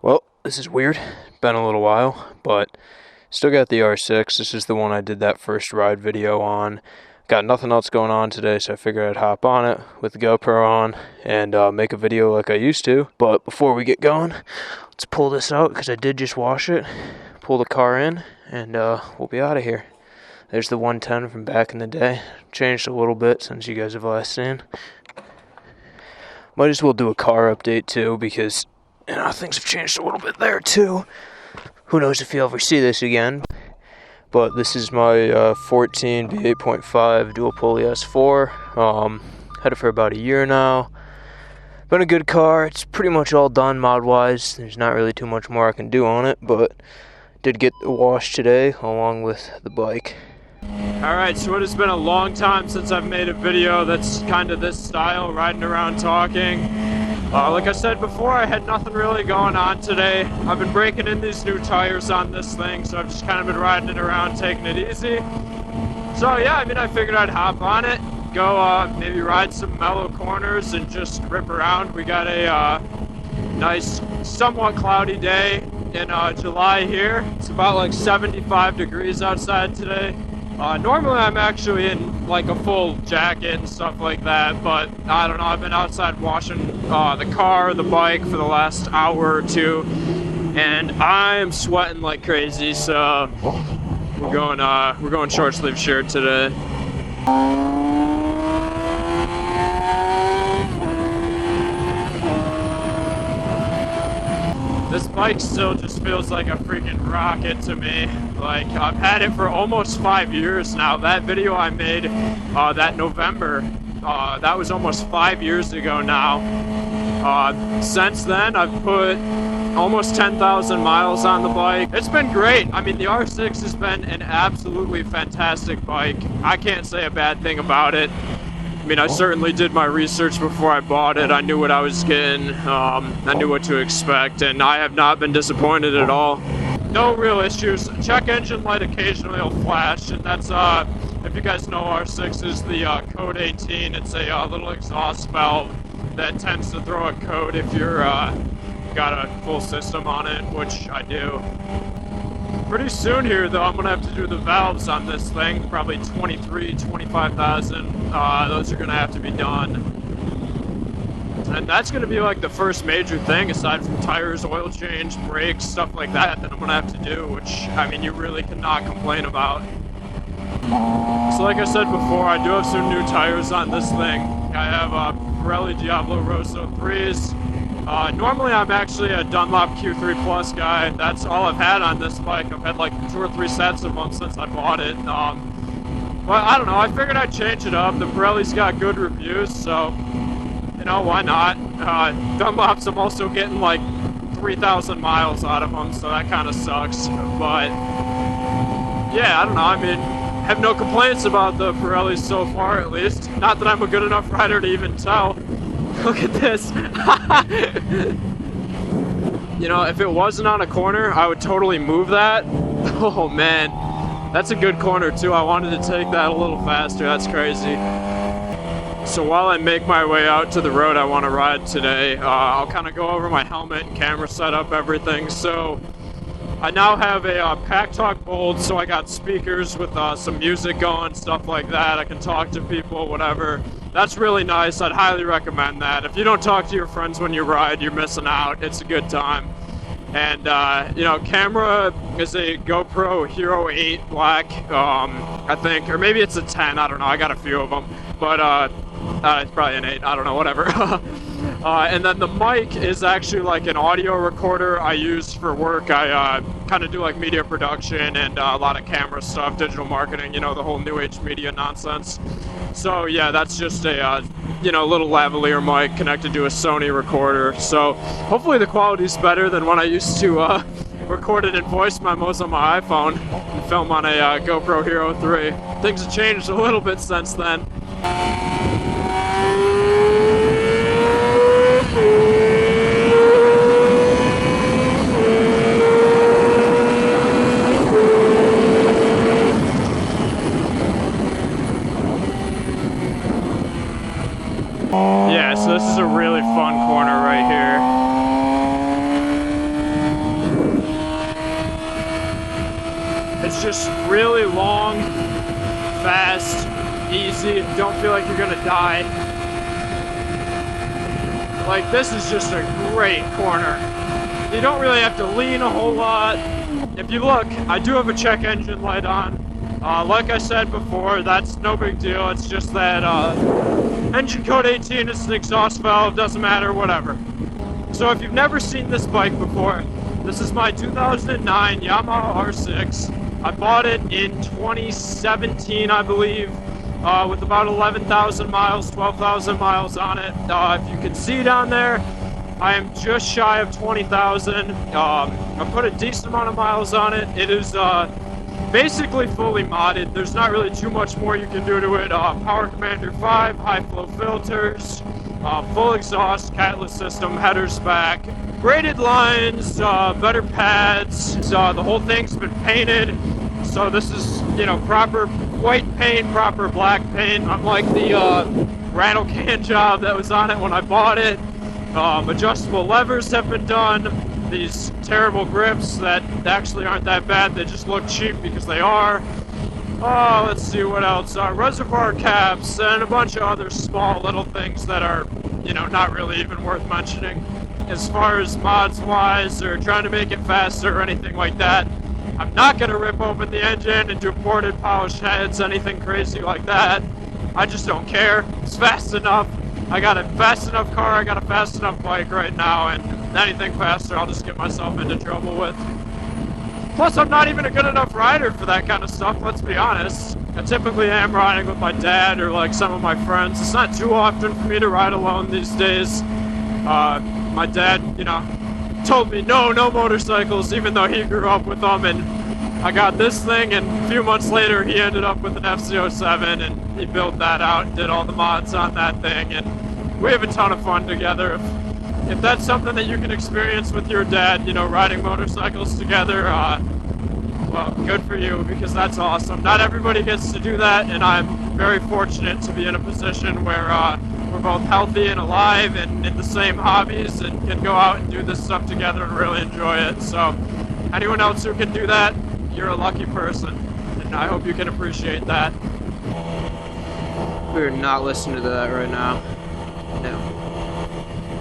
Well, this is weird. Been a little while, but still got the R6. This is the one I did that first ride video on. Got nothing else going on today, so I figured I'd hop on it with the GoPro on and make a video like I used to. But before we get going, let's pull this out because I did just wash it. Pull the car in, and we'll be out of here. There's the 110 from back in the day. Changed a little bit since you guys have last seen. Might as well do a car update too, because things have changed a little bit there too. Who knows if you'll ever see this again. But this is my 14 V8.5 dual pulley S4. Had it for about a year now. Been a good car. It's pretty much all done mod-wise. There's not really too much more I can do on it, but did get the wash today along with the bike. Alright, so it has been a long time since I've made a video that's kind of this style, riding around talking. Like I said before, I had nothing really going on today. I've been breaking in these new tires on this thing, so I've just kind of been riding it around, taking it easy. So yeah, I figured I'd hop on it, go maybe ride some mellow corners and just rip around. We got a nice, somewhat cloudy day in July here. It's about like 75 degrees outside today. Normally I'm actually in like a full jacket and stuff like that, but I don't know, I've been outside washing the car, the bike for the last hour or two, and I'm sweating like crazy, so we're going short sleeve shirt today. This bike still just feels like a freaking rocket to me. Like, I've had it for almost 5 years now. That video I made that November, that was almost 5 years ago now. Since then, I've put almost 10,000 miles on the bike. It's been great. The R6 has been an absolutely fantastic bike. I can't say a bad thing about it. I certainly did my research before I bought it. I knew what I was getting. I knew what to expect, and I have not been disappointed at all. No real issues. Check engine light occasionally will flash, and that's, if you guys know, R6 is the code 18. It's a little exhaust valve that tends to throw a code if you're got a full system on it, which I do. Pretty soon here, though, I'm going to have to do the valves on this thing, probably 25,000. Those are going to have to be done. And that's going to be like the first major thing, aside from tires, oil change, brakes, stuff like that I'm going to have to do, which, you really cannot complain about. So like I said before, I do have some new tires on this thing. I have Pirelli Diablo Rosso 3s. Normally I'm actually a Dunlop Q3 Plus guy. That's all I've had on this bike. I've had like 2 or 3 sets of them since I bought it. But I don't know, I figured I'd change it up. The Pirelli's got good reviews, so, why not? Dunlops, I'm also getting like 3,000 miles out of them, so that kind of sucks. But, yeah, I don't know, have no complaints about the Pirellis so far, at least. Not that I'm a good enough rider to even tell. Look at this. If it wasn't on a corner, I would totally move that. Oh man, that's a good corner too. I wanted to take that a little faster. That's crazy. So while I make my way out to the road I want to ride today, I'll kind of go over my helmet, camera setup, everything. So I now have a Pack Talk Bold, so I got speakers with some music going, stuff like that. I can talk to people, whatever. That's really nice. I'd highly recommend that. If you don't talk to your friends when you ride, you're missing out. It's a good time. And, camera is a GoPro Hero 8 Black, I think. Or maybe it's a 10, I don't know. I got a few of them. But, it's probably an 8, I don't know, whatever. And then the mic is actually like an audio recorder I use for work. I kind of do like media production and a lot of camera stuff, digital marketing, the whole new age media nonsense. So yeah, that's just a little lavalier mic connected to a Sony recorder. So hopefully the quality's better than when I used to record it in voice memos on my iPhone and film on a GoPro Hero 3. Things have changed a little bit since then. Yeah, so this is a really fun corner right here. It's just really long, fast, easy, and don't feel like you're gonna die. Like, this is just a great corner. You don't really have to lean a whole lot. If you look, I do have a check engine light on. Like I said before, that's no big deal. It's just that engine code 18 is an exhaust valve, doesn't matter, whatever. So if you've never seen this bike before, this is my 2009 Yamaha R6. I bought it in 2017, I believe, with about 11,000 miles, 12,000 miles on it. If you can see down there, I am just shy of 20,000. I put a decent amount of miles on it. It is basically fully modded. There's not really too much more you can do to it. Power Commander 5, high flow filters, full exhaust, catalyst system, headers back, braided lines, better pads. The whole thing's been painted. So this is, you know, proper white paint, proper black paint, unlike the rattle can job that was on it when I bought it. Adjustable levers have been done. These terrible grips that actually aren't that bad, they just look cheap because they are. Let's see what else. Reservoir caps and a bunch of other small little things that are, you know, not really even worth mentioning. As far as mods wise or trying to make it faster or anything like that, I'm not going to rip open the engine and do ported polished heads, anything crazy like that. I just don't care. It's fast enough. I got a fast enough car, I got a fast enough bike right now, and anything faster I'll just get myself into trouble with. Plus, I'm not even a good enough rider for that kind of stuff, let's be honest. I typically am riding with my dad or like some of my friends. It's not too often for me to ride alone these days. My dad, you know, told me no motorcycles, even though he grew up with them, and I got this thing, and a few months later he ended up with an FC07, and he built that out and did all the mods on that thing, and we have a ton of fun together. If that's something that you can experience with your dad, you know, riding motorcycles together, well, good for you, because that's awesome. Not everybody gets to do that, and I'm very fortunate to be in a position where we're both healthy and alive and in the same hobbies and can go out and do this stuff together and really enjoy it. So anyone else who can do that, you're a lucky person, and I hope you can appreciate that. We're not listening to that right now. No.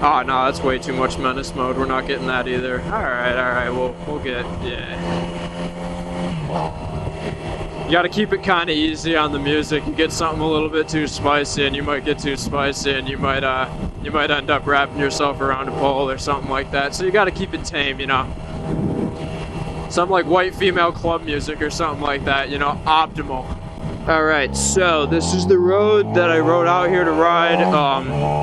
Oh, no, that's way too much menace mode. We're not getting that either. Alright, we'll get, yeah. You gotta keep it kind of easy on the music. You get something a little bit too spicy, and you might get too spicy, and you might end up wrapping yourself around a pole or something like that. So you gotta keep it tame, you know. Something like white female club music or something like that, you know, optimal. Alright, so this is the road that I rode out here to ride.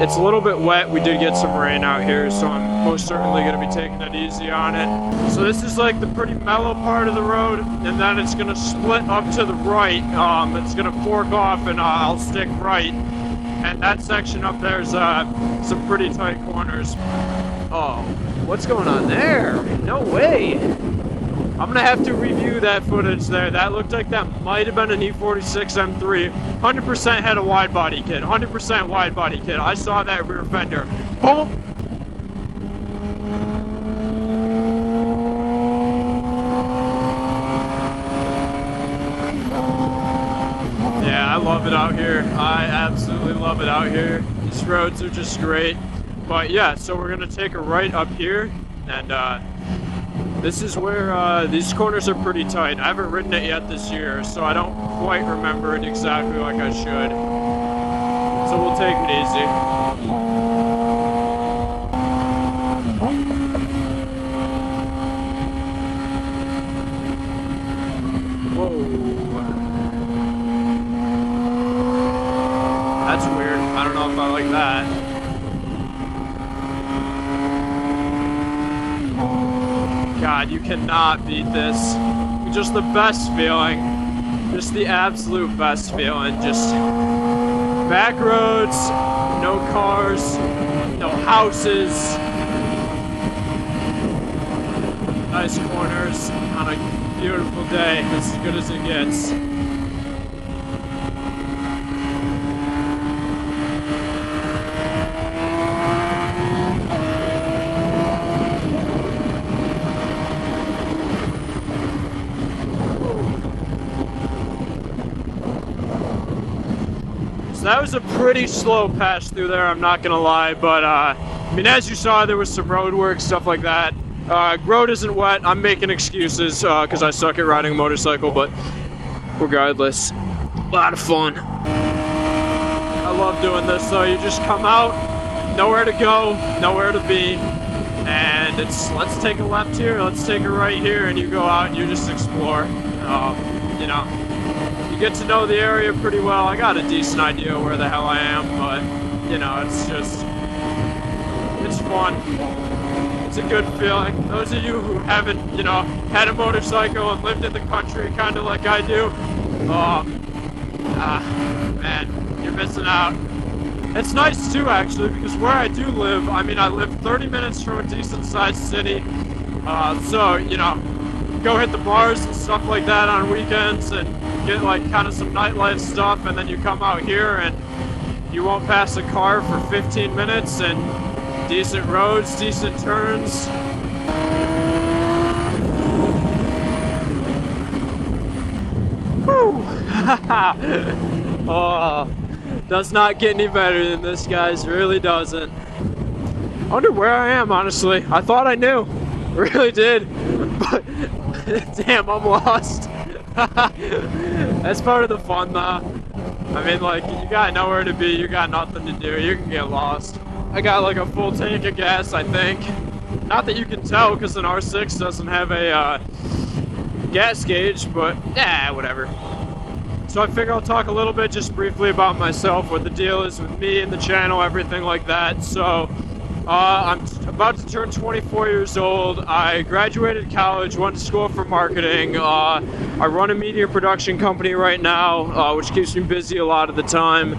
It's a little bit wet. We did get some rain out here, so I'm most certainly going to be taking it easy on it. So this is like the pretty mellow part of the road, and then it's going to split up to the right. It's going to fork off, and I'll stick right. And that section up there is some pretty tight corners. Oh, what's going on there? No way. I'm gonna have to review that footage there. That looked like that might have been an E46 M3. 100% had a wide body kit. 100% wide body kit. I saw that rear fender. Boom! Yeah, I love it out here. I absolutely love it out here. These roads are just great. But yeah, so we're gonna take a right up here, and this is where these corners are pretty tight. I haven't ridden it yet this year, so I don't quite remember it exactly like I should. So we'll take it easy. Whoa. That's weird. I don't know if I like that. God, you cannot beat this. Just the best feeling. Just the absolute best feeling. Just back roads, no cars, no houses. Nice corners on a beautiful day, as good as it gets. that was a pretty slow pass through there, I'm not gonna lie, but I mean, as you saw, there was some road work, stuff like that. Road isn't wet. I'm making excuses because I suck at riding a motorcycle, but regardless, a lot of fun. I love doing this, though. You just come out, nowhere to go, nowhere to be, and it's, let's take a left here, let's take a right here, and you go out and you just explore. You know, you get to know the area pretty well. I got a decent idea where the hell I am, but, you know, it's just, it's fun. It's a good feeling. Those of you who haven't, you know, had a motorcycle and lived in the country kind of like I do, man, you're missing out. It's nice too, actually, because where I do live, I mean, I live 30 minutes from a decent-sized city, so, you know, go hit the bars and stuff like that on weekends and get, like, kind of some nightlife stuff, and then you come out here and you won't pass a car for 15 minutes, and decent roads, decent turns. Whew. Oh, does not get any better than this, guys. Really doesn't. I wonder where I am, honestly. I thought I knew. Really did. But, damn, I'm lost. That's part of the fun, though. I mean, like, you got nowhere to be, you got nothing to do, you can get lost. I got like a full tank of gas, I think. Not that you can tell, because an R6 doesn't have a gas gauge, but yeah, whatever. So I figure I'll talk a little bit, just briefly, about myself, what the deal is with me and the channel, everything like that. So, I'm about to turn 24 years old. I graduated college, went to school for marketing. I run a media production company right now, which keeps me busy a lot of the time.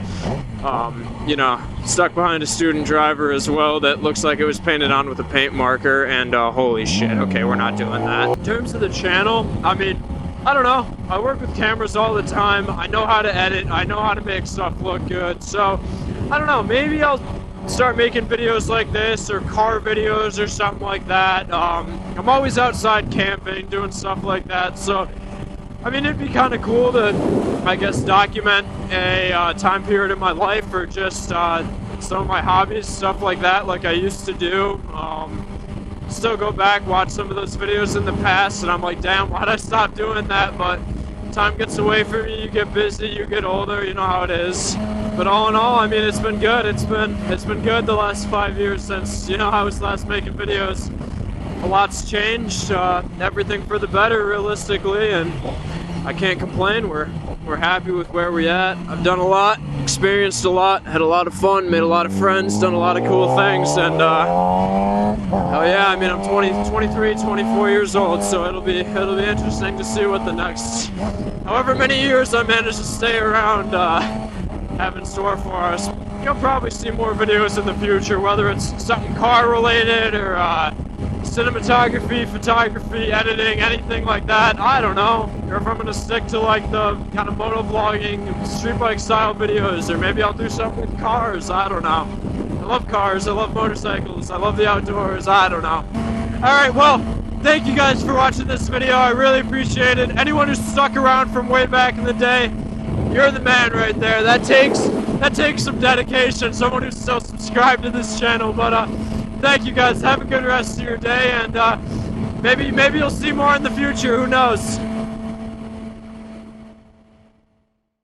You know, stuck behind a student driver as well that looks like it was painted on with a paint marker, and holy shit, okay, we're not doing that. In terms of the channel, I mean, I don't know. I work with cameras all the time. I know how to edit. I know how to make stuff look good. So, I don't know, maybe I'll start making videos like this, or car videos or something like that. I'm always outside camping, doing stuff like that, so I mean, it'd be kind of cool to, I guess, document a time period in my life, or just some of my hobbies, stuff like that, like I used to do. Still go back, watch some of those videos in the past, and I'm like, damn, why'd I stop doing that? But time gets away from you, you get busy, you get older, you know how it is. But all in all, I mean, it's been good. It's been good the last 5 years since, you know, I was last making videos. A lot's changed, everything for the better, realistically, and I can't complain. We're happy with where we're at. I've done a lot, experienced a lot, had a lot of fun, made a lot of friends, done a lot of cool things, and oh yeah, I mean, I'm 23, 24 years old, so it'll be interesting to see what the next however many years I manage to stay around have in store for us. You'll probably see more videos in the future, whether it's something car related or cinematography, photography, editing, anything like that. I don't know. Or if I'm gonna stick to like the kind of moto vlogging, street bike style videos, or maybe I'll do something with cars. I don't know. I love cars. I love motorcycles. I love the outdoors. I don't know. All right. Well, thank you guys for watching this video. I really appreciate it. Anyone who stuck around from way back in the day, you're the man right there. That takes some dedication. Someone who's still subscribed to this channel, but thank you guys. Have a good rest of your day, and maybe you'll see more in the future. Who knows?